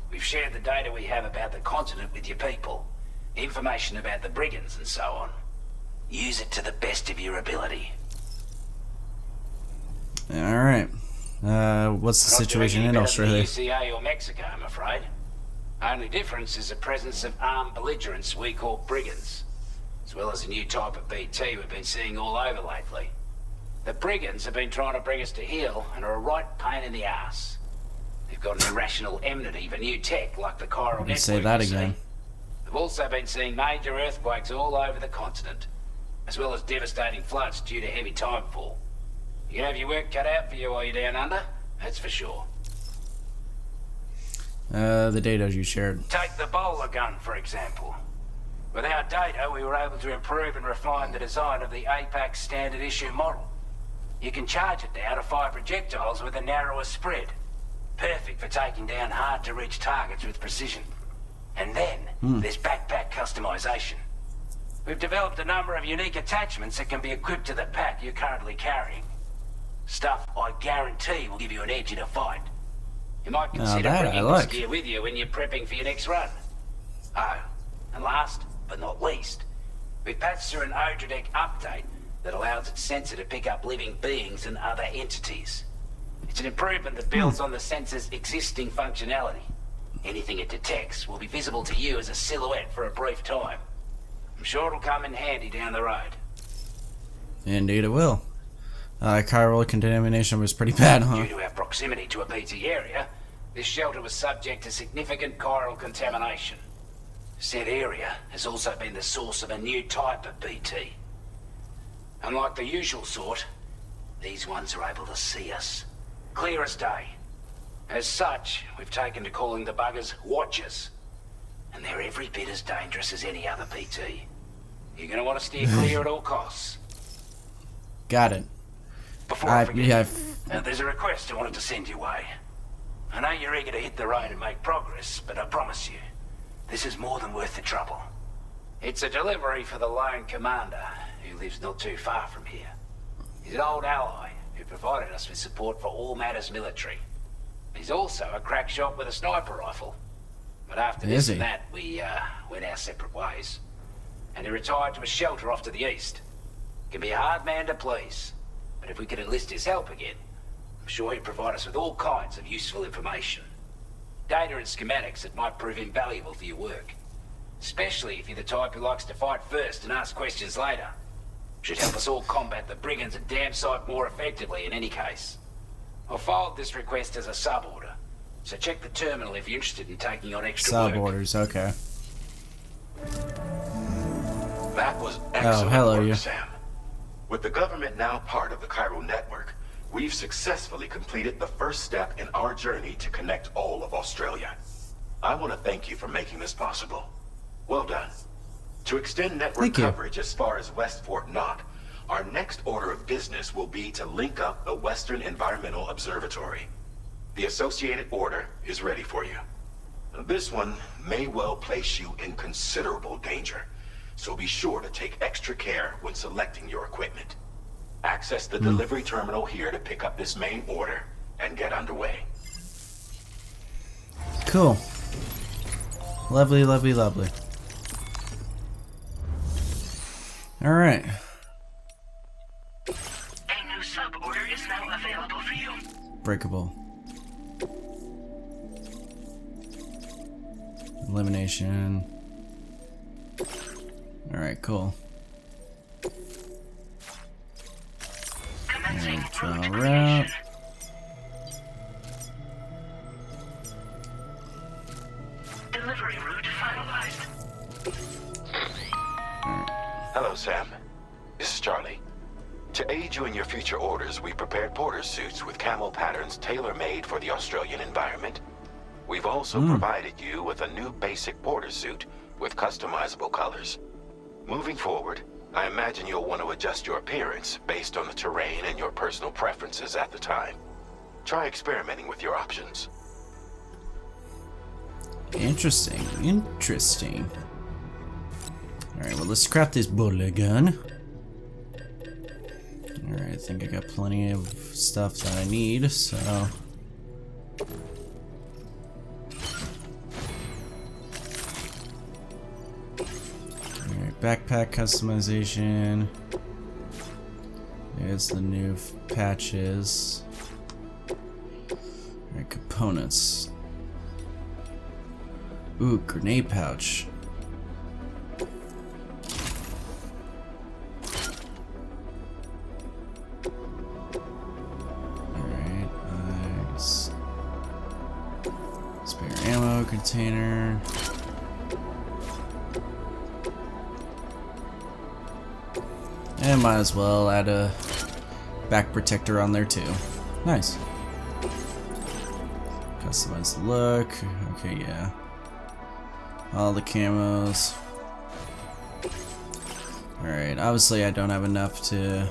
we've shared the data we have about the continent with your people. Information about the brigands and so on. Use it to the best of your ability. Alright. What's the situation in Australia? UCA or Mexico, I'm afraid. Only difference is the presence of armed belligerents we call brigands, as well as a new type of BT we've been seeing all over lately. The brigands have been trying to bring us to heel and are a right pain in the ass. They've got an irrational enmity for new tech like the chiral network. Say that again. They've also been seeing major earthquakes all over the continent, as well as devastating floods due to heavy timefall. You can have your work cut out for you while you're down under, that's for sure. The data you shared. Take the bowler gun, for example. With our data, we were able to improve and refine the design of the APAC standard issue model. You can charge it now to fire projectiles with a narrower spread. Perfect for taking down hard-to-reach targets with precision. And then, there's backpack customization. We've developed a number of unique attachments that can be equipped to the pack you're currently carrying. Stuff I guarantee will give you an edge in a fight. You might consider bringing this gear with you when you're prepping for your next run. Oh, and last but not least, we've patched through an Odradek update that allows its sensor to pick up living beings and other entities. It's an improvement that builds on the sensor's existing functionality. Anything it detects will be visible to you as a silhouette for a brief time. I'm sure it'll come in handy down the road. Indeed it will. Chiral contamination was pretty bad, huh? Due to our proximity to a BT area, this shelter was subject to significant chiral contamination. Said area has also been the source of a new type of BT. Unlike the usual sort, these ones are able to see us. Clear as day. As such, we've taken to calling the buggers Watchers. And they're every bit as dangerous as any other BT. You're gonna want to steer clear at all costs. Got it. Before I forget, there's a request I wanted to send your way. I know you're eager to hit the road and make progress, but I promise you, this is more than worth the trouble. It's a delivery for the lone commander, who lives not too far from here. He's an old ally who provided us with support for all matters military. He's also a crack shot with a sniper rifle. But after this and that, we went our separate ways. And he retired to a shelter off to the east. Can be a hard man to please, but if we could enlist his help again, I'm sure he'd provide us with all kinds of useful information. Data and schematics that might prove invaluable for your work. Especially if you're the type who likes to fight first and ask questions later. Should help us all combat the brigands a damn sight more effectively in any case. I'll filed this request as a sub-order, so check the terminal if you're interested in taking on extra work. Sub-orders, okay. That was excellent hello, work, Sam. With the government now part of the chiral network, we've successfully completed the first step in our journey to connect all of Australia. I want to thank you for making this possible. Well done. To extend network coverage as far as West Fort Knott, our next order of business will be to link up the Western Environmental Observatory. The associated order is ready for you. This one may well place you in considerable danger, so be sure to take extra care when selecting your equipment. Access the delivery terminal here to pick up this main order and get underway. Cool. Lovely, lovely, lovely. Alright. A new sub-order is now available for you. Breakable. Elimination. Alright, cool. And draw route. Delivery route finalized. Hello, Sam. This is Charlie. To aid you in your future orders, we prepared porter suits with camo patterns tailor-made for the Australian environment. We've also provided you with a new basic porter suit with customizable colors. Moving forward, I imagine you'll want to adjust your appearance based on the terrain and your personal preferences at the time. Try experimenting with your options. Interesting, interesting. Alright, well, let's scrap this bullet gun. Alright, I think I got plenty of stuff that I need, so... Alright, backpack customization. There's the new patches. Alright, components. Ooh, grenade pouch. Alright, nice. Spare ammo container. And might as well add a back protector on there too. Nice. Customize the look. Okay, yeah. All the camos. Alright, obviously I don't have enough to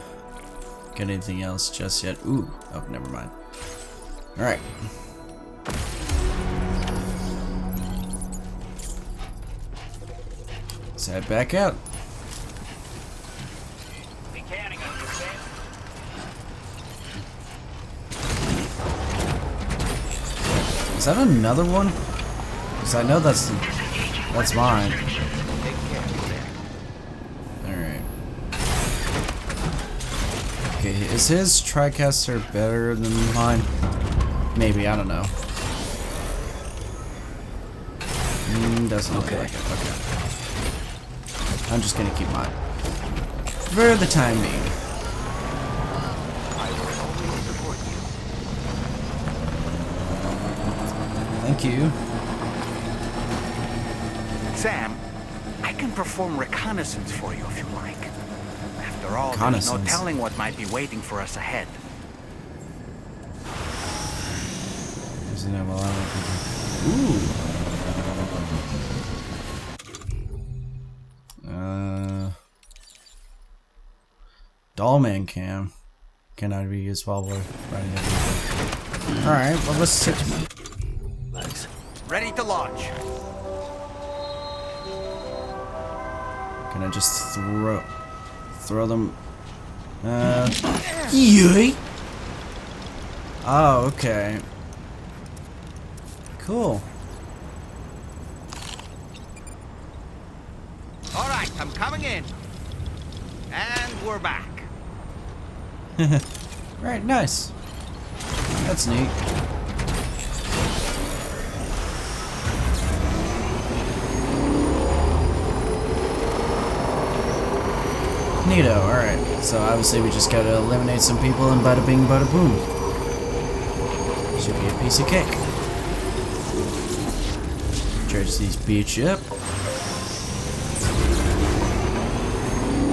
get anything else just yet. Ooh, oh, never mind. Alright. Let's head back out. Is that another one? Because I know that's mine. Alright. Okay, is his TriCaster better than mine? Maybe, I don't know. Doesn't look like it. Okay. I'm just gonna keep mine. For the time being. Thank you. Sam, I can perform reconnaissance for you if you like. After all, there's no telling what might be waiting for us ahead. Ooh. Dollman cam cannot be used while we're riding a vehicle. Alright, well let's take Legs. Ready to launch. Can I just throw them? Yay! Oh, okay. Cool. All right, I'm coming in. And we're back. Right, nice. That's neat. Neato, alright. So obviously we just gotta eliminate some people and bada bing bada boom. Should be a piece of cake. Charge these beach up.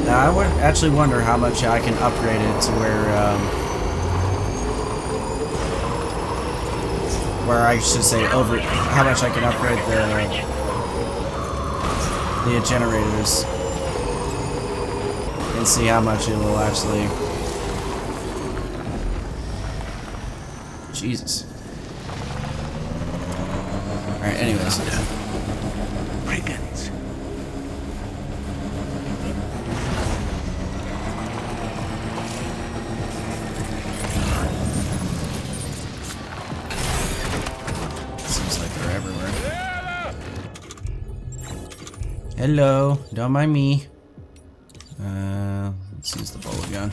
Now I would actually wonder how much I can upgrade it to where I should say how much I can upgrade the generators and see how much it will actually. Jesus. All right. Anyways. Brigands. Seems like they're everywhere. Hello, don't mind me. Let's use the bullet gun.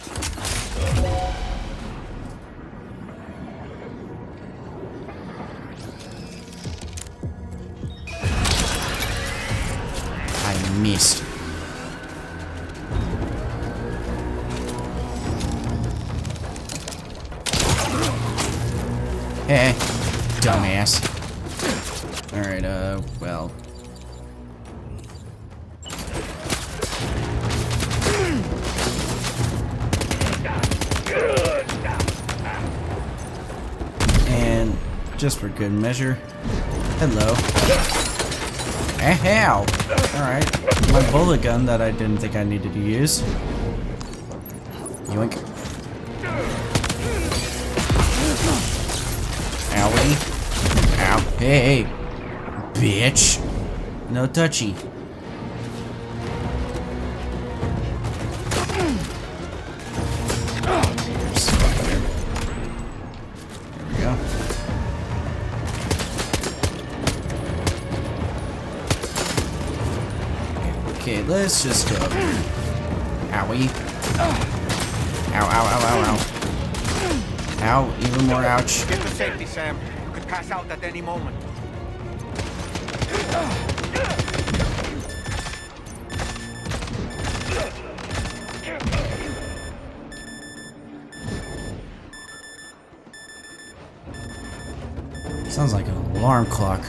I missed. Hey, dumbass. Alright, well. And just for good measure. Hello. Ow! Alright. My bullet gun that I didn't think I needed to use. Yoink. Owie. Ow. Hey! Bitch! No touchy. Okay, let's just go over here. Owie. Ow, ow, ow, ow, ow. Ow, even more ouch. Get to safety, Sam. You could pass out at any moment. Sounds like an alarm clock.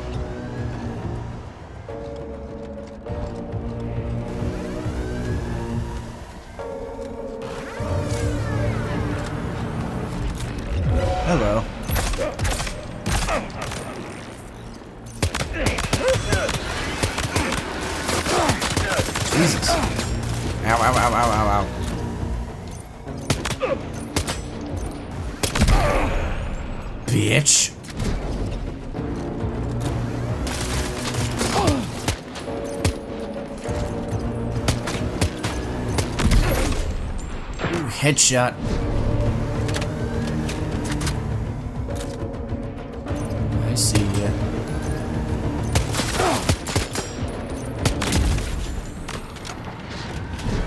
Hello. Jesus. Ow, ow, ow, ow, ow, ow. Bitch. Ooh, headshot. I see ya.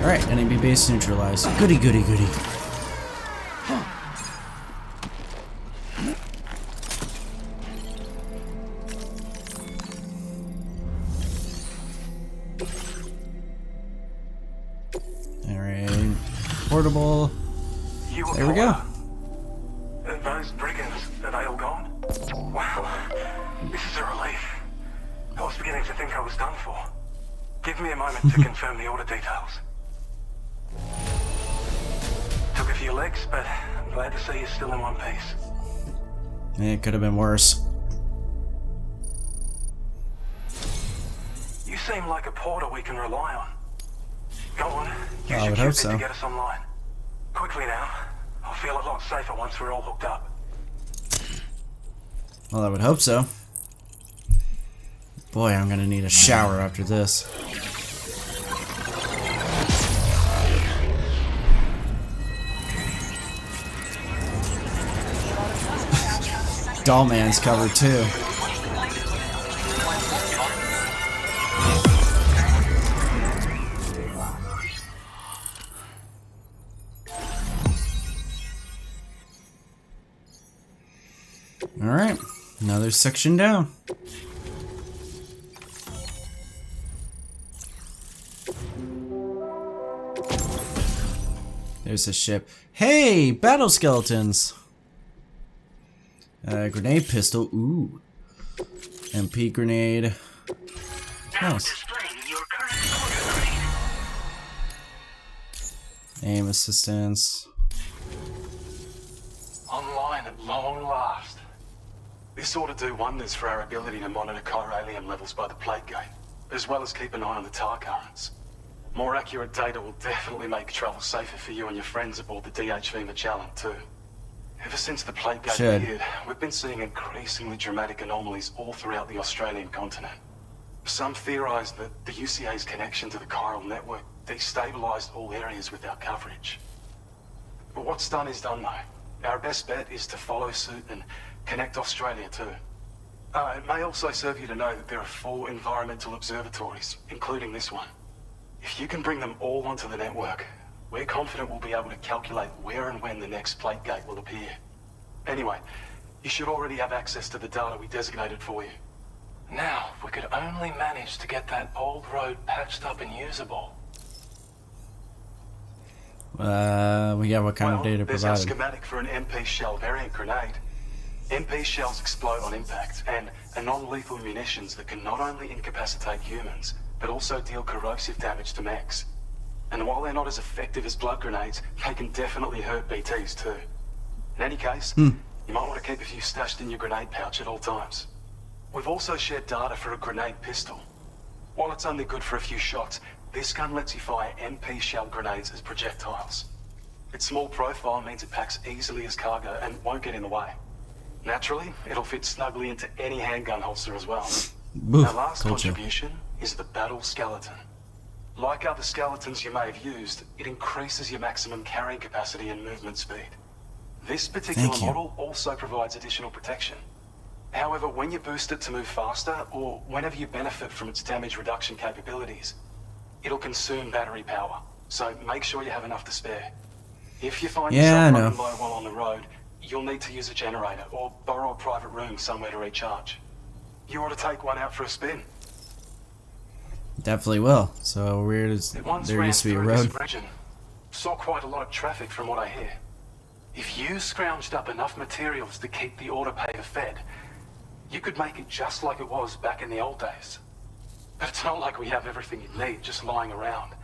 Alright, enemy base neutralized. Goody, goody, goody. Alright. Portable. There we go. Those brigands, are they all gone? Wow. This is a to think I was done for. Give me a moment to confirm the order details. Took a few licks, but I'm glad to see you're still in one piece. It could have been worse. You seem like a porter we can rely on. Go on, use I your would hope Cupid so. to get us online. Quickly now. I'll feel a lot safer once we're all hooked up. Well, I would hope so. Boy, I'm gonna need a shower after this. Dollman's covered too. Alright, another section down. There's a ship. Hey, battle skeletons! Grenade pistol. Ooh. MP grenade. Nice. Aim assistance. Online at long last. This ought to do wonders for our ability to monitor chiralium levels by the plate gate, as well as keep an eye on the tar currents. More accurate data will definitely make travel safer for you and your friends aboard the DHV Magellan too. Ever since the plate gate appeared, we've been seeing increasingly dramatic anomalies all throughout the Australian continent. Some theorize that the UCA's connection to the chiral network destabilized all areas with our coverage. But what's done is done though. Our best bet is to follow suit and connect Australia too. It may also serve you to know that there are 4 environmental observatories, including this one. If you can bring them all onto the network, we're confident we'll be able to calculate where and when the next plate gate will appear. Anyway, you should already have access to the data we designated for you. Now, if we could only manage to get that old road patched up and usable. We got what kind of data There's our provided? schematic for an MP shell variant grenade. MP shells explode on impact and are non-lethal munitions that can not only incapacitate humans, but also deal corrosive damage to mechs. And while they're not as effective as blood grenades, they can definitely hurt BTs too. In any case, you might want to keep a few stashed in your grenade pouch at all times. We've also shared data for a grenade pistol. While it's only good for a few shots, this gun lets you fire MP shell grenades as projectiles. Its small profile means it packs easily as cargo and won't get in the way. Naturally, it'll fit snugly into any handgun holster as well. Our last contribution is the battle skeleton. Like other skeletons you may have used, it increases your maximum carrying capacity and movement speed. This particular model also provides additional protection. However, when you boost it to move faster, or whenever you benefit from its damage reduction capabilities, it'll consume battery power, so make sure you have enough to spare. If you find yourself running low while on the road, you'll need to use a generator or borrow a private room somewhere to recharge. You ought to take one out for a spin. Definitely will. So weird as there used to be a road. Saw quite a lot of traffic from what I hear. If you scrounged up enough materials to keep the autopaver fed, you could make it just like it was back in the old days. But it's not like we have everything you need just lying around.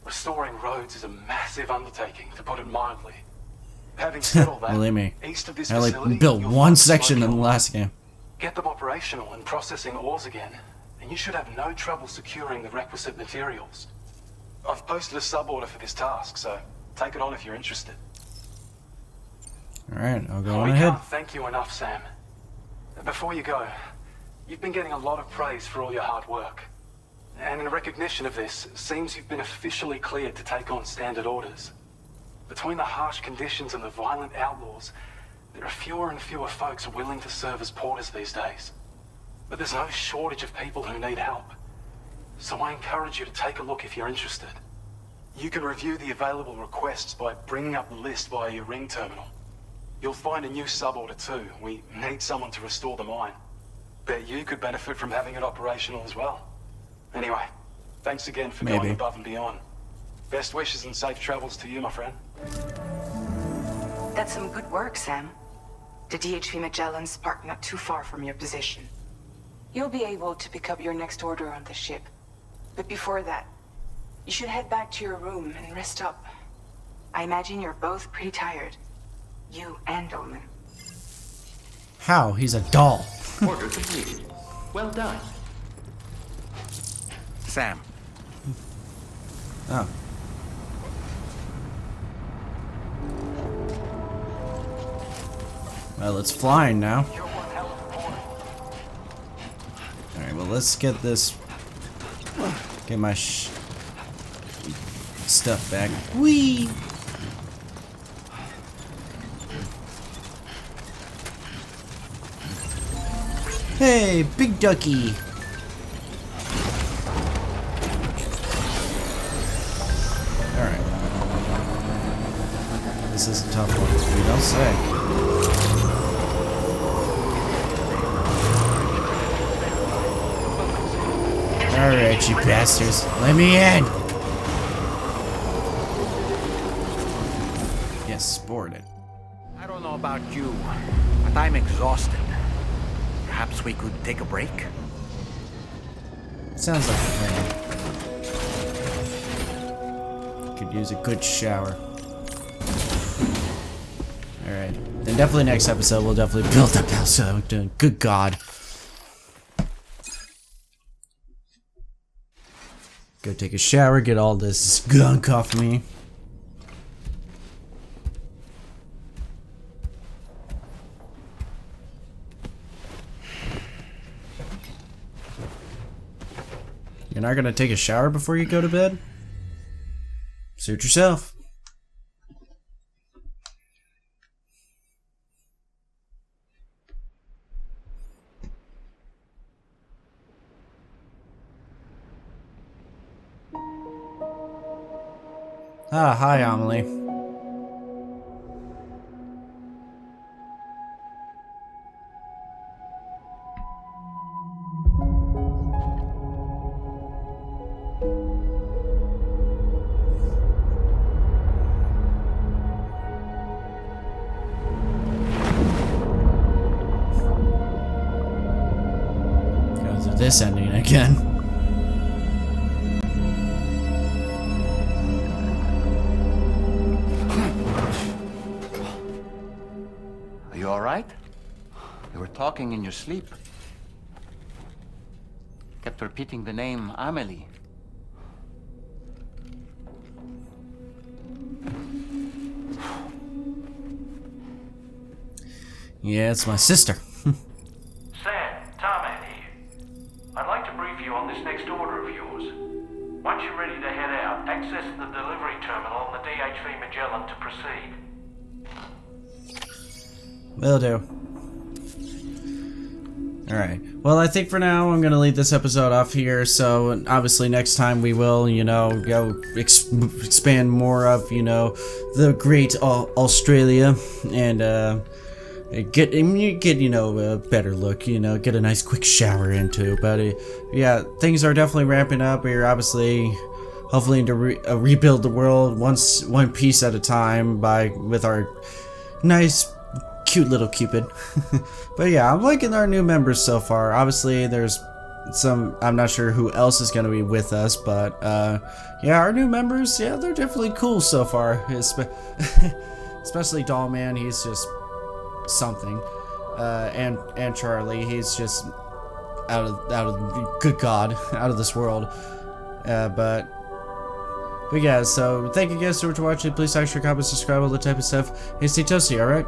Restoring roads is a massive undertaking, to put it mildly. Having said all that, Believe me, east of this I facility, built you'll one find section in the smoke last game. Get them operational and processing ores again, and you should have no trouble securing the requisite materials. I've posted a sub-order for this task, so take it on if you're interested. Alright, I'll go on We ahead. can't thank you enough, Sam. Before you go, you've been getting a lot of praise for all your hard work. And in recognition of this, it seems you've been officially cleared to take on standard orders. Between the harsh conditions and the violent outlaws, there are fewer and fewer folks willing to serve as porters these days. But there's no shortage of people who need help. So I encourage you to take a look if you're interested. You can review the available requests by bringing up the list via your ring terminal. You'll find a new sub-order too. We need someone to restore the mine. Bet you could benefit from having it operational as well. Anyway, thanks again for going above and beyond. Best wishes and safe travels to you, my friend. That's some good work, Sam. The DHV Magellan's parked not too far from your position. You'll be able to pick up your next order on the ship. But before that, you should head back to your room and rest up. I imagine you're both pretty tired. You and Dolman. How? He's a doll. Order completed. Well done. Sam. Oh. Well, it's flying now. Alright, well, let's get this. Get my stuff back. Whee! Hey, big ducky! Alright. This is a tough one, you don't say. Alright, you bastards. Let me in! Yes, boarded. I don't know about you, but I'm exhausted. Perhaps we could take a break? Sounds like a plan. Could use a good shower. Alright. Then definitely next episode we'll definitely build up episode. Good God. Go take a shower, get all this gunk off me. You're not gonna take a shower before you go to bed? Suit yourself. Ah, hi, Amelie. Go through this ending again. Are you all right? You were talking in your sleep. Kept repeating the name Amelie. Yeah, it's my sister. Sam, Tarman here. I'd like to brief you on this next order of yours. Once you're ready to head out, access the delivery terminal on the DHV Magellan to proceed. Will do. Alright. Well, I think for now I'm gonna leave this episode off here, so obviously next time we will, you know, go expand more of, you know, the great Australia, and get, you know, a better look, you know, get a nice quick shower into, but yeah, things are definitely ramping up. We're obviously hopefully to rebuild the world one piece at a time with our nice cute little Cupid. But yeah, I'm liking our new members so far. Obviously there's some, I'm not sure who else is going to be with us, but yeah, our new members, yeah, they're definitely cool so far. Especially Dollman, he's just something. And Charlie, he's just out of good God, out of this world. But yeah, so thank you guys so much for watching. Please like, share, comment, subscribe, all the type of stuff. Hey, stay toasty, alright?